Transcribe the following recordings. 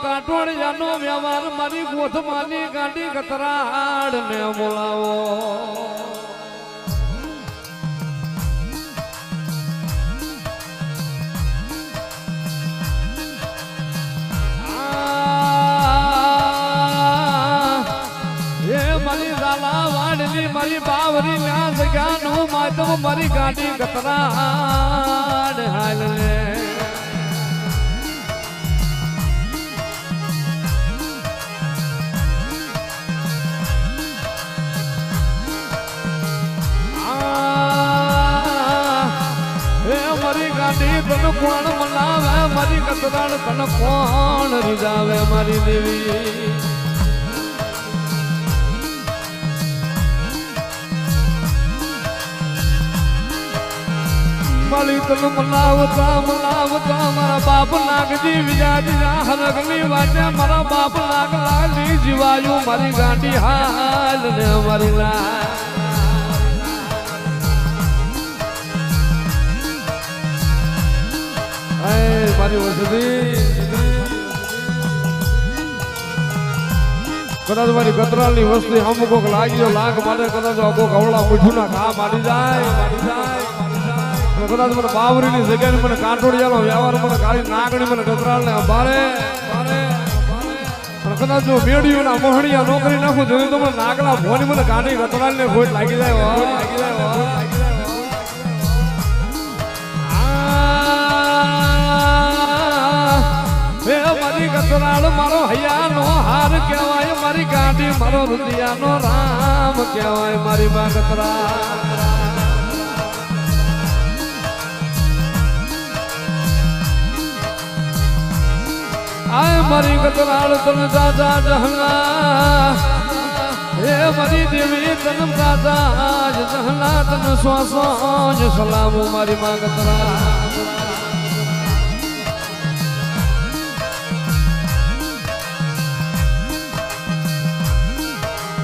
કાટોડિયાનો વ્યવહાર મારી ગોથમાની ગાડી કતરાડ ને બોલાવો મારી બાવરી ના જગ્યાનું માધવ મારી ગાડી કતરાડ હાલ ને મારી ગાડી તને કોણ મનાવે મારી કતરાડ તને કોણ રીઝાવે મારી દેવી મારી તને મનાવતા મારા બાપ નાગજી વિજાજી હરગની વાટે મારા બાપ નાગ લાલી જીવાયું મારી ગાંડી હાલ ને મારી મારી વસતી કદાચ મારી ગતરાલની વસ્તી અમુક લાગ્યો લાગ માટે કદાચ અમુક હવળા મીઠું ના ઘા મારી જાય કદાચ મને બાવરીની જગ્યાએ મને કાંટોડિયાનો વ્યવહાર મને કાળી નાગણી મને ગતરાલ ને અંબારે કદાચ જો મેળીઓના મોહણીયા નોકરી નાખું જોયું તો મને નાગલા ભોની મને કાઢી ગતરાલ ને ખોટ લાગી જાય મારી ગતરાલ મારો હૈયાનો હાર કહેવાય મારી ગાંડી મારો રુદિયાનો રામ કહેવાય મારી માં ગતરાલ આય મારી ગતરાળ તન દાદા જહલા હે મારી દેવી તન દાદા જહલા તન શ્વાસો સલામ મારી માં ગતરાળ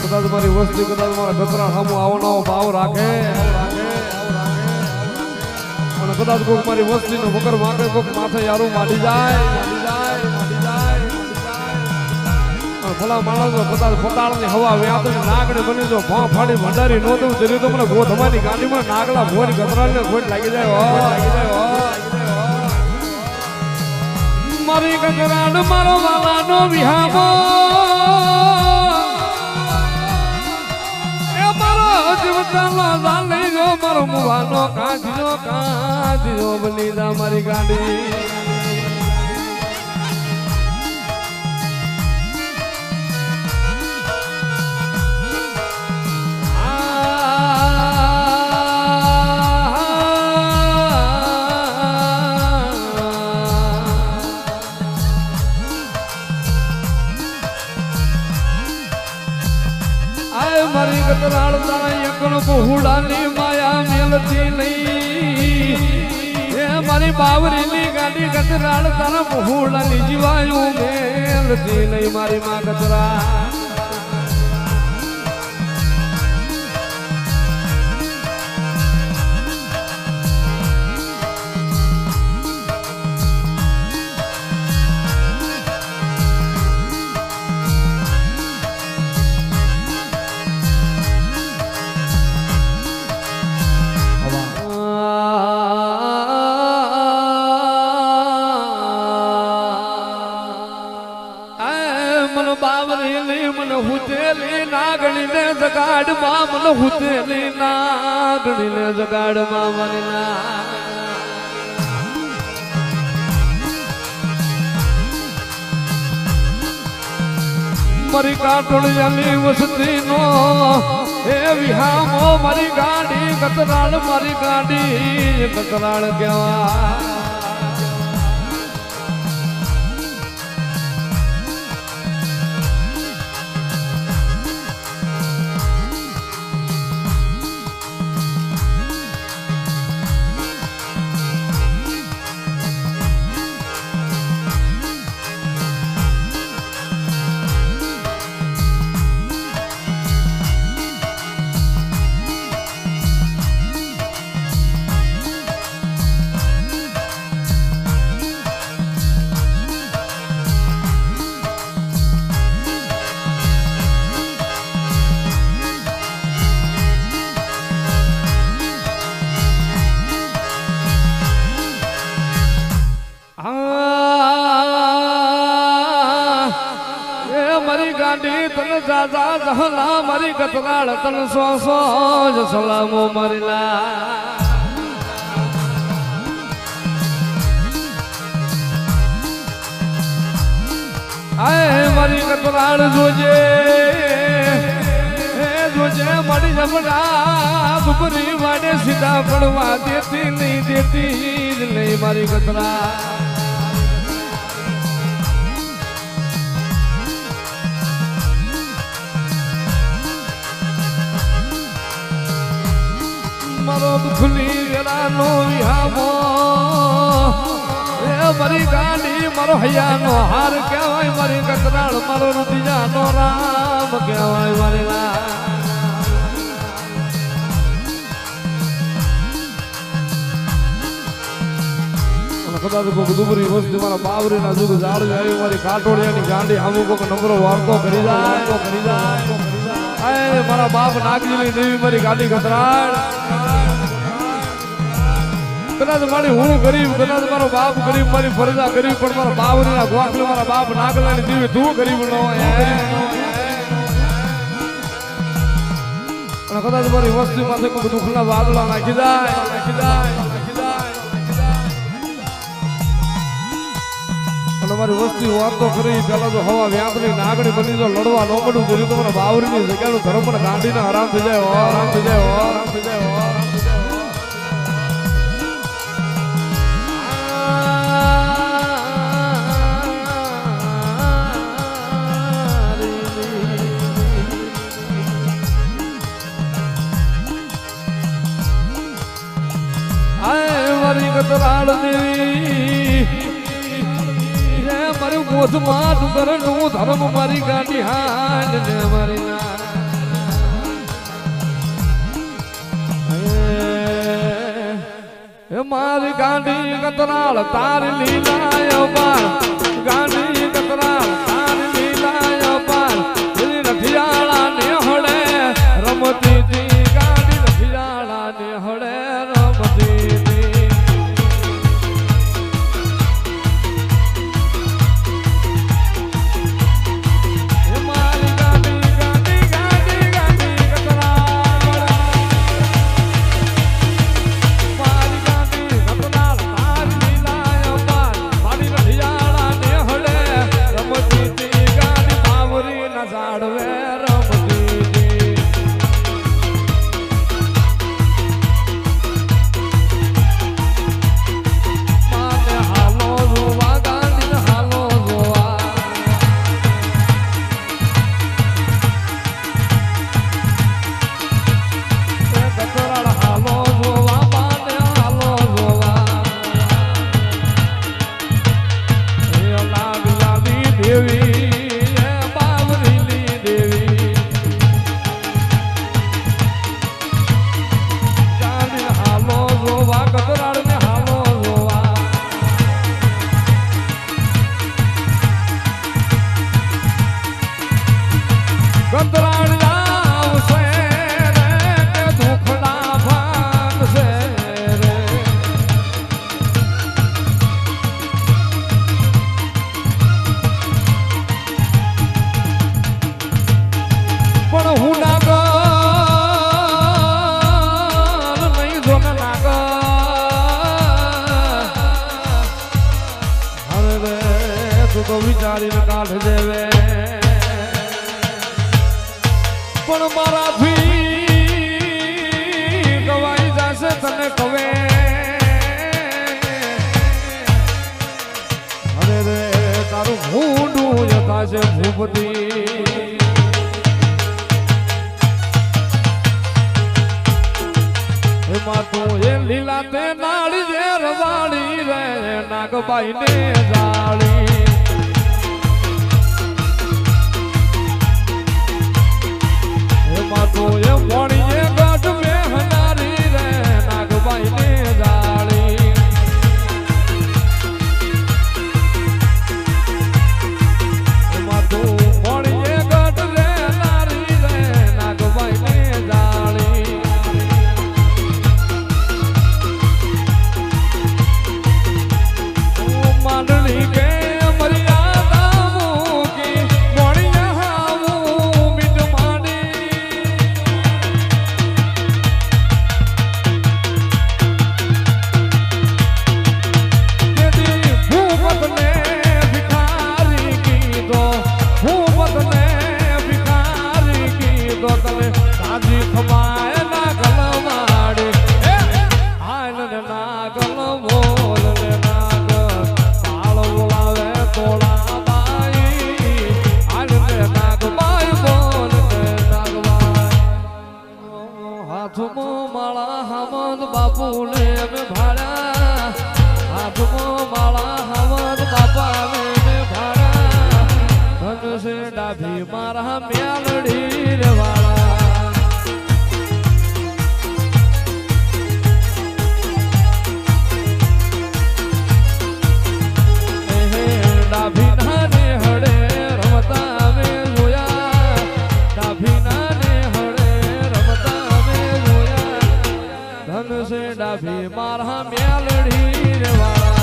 કદાચ મારી વસ્તી કદાચ મારા ગતરાળ હમુ આવવાનો ભાવ રાખે અને કદાચ કોઈક મારી વસ્તી નો મકર માંગે કોઈક માથે યારું માડી જાય ભલા માણસો કદાચ પતાળની હવા વ્યાપની નાગડે બની જો ભા ફાડી ભંડારી નોતું જરી તો મને ગોધમાની ગાડીમાં નાગલા ભોરી ગતરાલને ખોટ લાગી જાય મારી ગતરાલ મારો વાલાનો વિહામો એ મારો જીવતાનો જાલે જો મારો મુવાનો કાઢ્યો બની જા મારી ગાડી મારી ગતરાળ તારા એકનો બહુડાની માયા મેલતી નહીં હે મારી બાવરીની ગાડી ગતરાળ તારા બહુડાની જીવાયું મેલતી નહીં મારી માં ગતરાળ હુતેલી નાગણી ને જગાડ માં મને હુતેલી નાગણી ને જગાડ માં મને મારી કાટોડિયાની વસતી નો એ વિહામો મારી ગાડી ગતરાળ મારી ગાડી ગતરાળ કેવા તન જાજા જહલા મારી કતરાળ તન સો સો જ સલામો મારીલા આય મારી કતરાળ જોજે જોજે મારી જમણા દુબરી વાડે સીધા પડવા દેતી નહીં મારી કતરા મારો દુખલી વેરાનો વિહામો એ મારી ગાડી મારો હૈયાનો હાર કહેવાય મારી કતરાળ મારો રુદિયાનો રામ કહેવાય મારી કદાચ કોઈક દુબરી વસ્તી મારા બાવરીના જુગ ઝાડ જાય મારી કાટોડિયાની ગાંડી આવું કોઈક નંબરો વાર્તો કરી જાય મારા બાપ નાગજીની દેવી મારી ગાડી કતરાળ કદાચ મારી હું ગરીબ કદાચ મારો બાપ ગરીબ મારી ફરજા ગરીબ પણ મારા બાવરીના ગોખલે મારા બાપ નાગલાની દેવી તું ગરીબ ન હોય અને કદાચ મારી વસ્તી પાસે કોઈ દુઃખના વાદળા નાખી જાય અને મારી વસ્તી વાતો કરી પેલા તો હવા વ્યાપની નાગણી બની તો લડવા ન પડું જોયું તમારા બાવરીની જગ્યાનું ધર્મ પણ ગાંધીને આરામ થઈ જાય આરામ થઈ જાય આરામ થઈ જાય કતરાળ દેવી મારું મોઢમાં ડુંગર નું ધર્મ મારી ગાડી હાડ ને મારી મારી ગાડી કતરાળ તારી લીલા પાર ગાડી કતરાળ તારી લીલા પાર રઠિયાળા ને હળે રમતી હતી ગાડી રઠિયાળા ને હળે રમતી તો વિચારીને કાઢ દેવે પણ મારાથી ગવાઈ જશે તને કવે અરે રે તારું ભૂંડું જતા છે ભૂપતી એમાં તું એ લીલા તે નાળી જે રવાડી રે નાગબાઈ ને જાળી એમાં તું એ મોડી એ ગાઢ મેહનારી રે નાગબાઈ ને જાળી એમાં તું મોડી એ ગાઢ રે નારી રે નાગબાઈ ને જાળી માંડણી કે મર્યાદા મૂકી મોડી હાવું હાથમાં માળા હવન બાપા ને ભાડા ધન છે ડાભી મારા મેલડી રે વાળા ડાભી નાને હડે રમતા મે જોયા ડાભી નાને હડે રમતા મે જોયા ધન છે ડાભી મારા મેલડી રે વાળા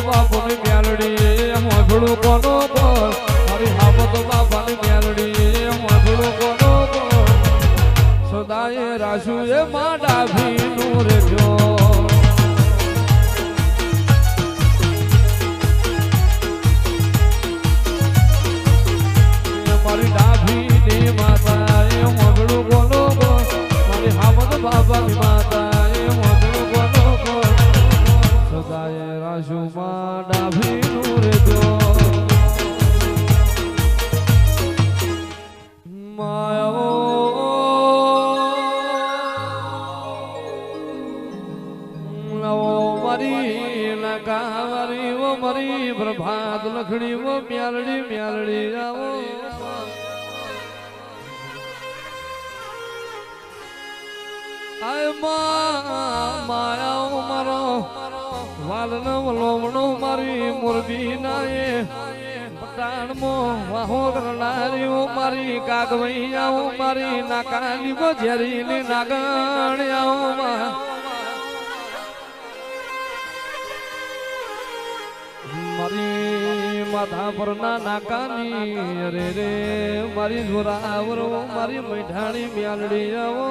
બાપુની મેલડી મોઢડું કોનો બોલ મારી હામત બાપાની મેલડી મોઢડું કોનો બોલ સદાય રાશુ એ માં ડાભી નું રેજો મારી ડાભી ની માતા એ મોઢડું કોનો બોલ મારી હામત બાપાની માતા એ મોઢડું કોનો બોલ સદાય રાશુમાં ડાભી નું રેજો માયો મારી નકાવારી ઓ મારી પ્રભાત લખડી ઓ મ્યાલડી મ્યાલડી આવો આય માયા મારો વાલનો લોમણો મારી મોરબી નાએ પટાણમો વાહો કરનારી મારી કાગવૈયાઓ મારી નાકાની બજેરીની નાગણ્યાઓ મારી માથા પરના નાકાની રે રે મારી જોરાવરો મારી મીઠાણી મ્યાલડી આવો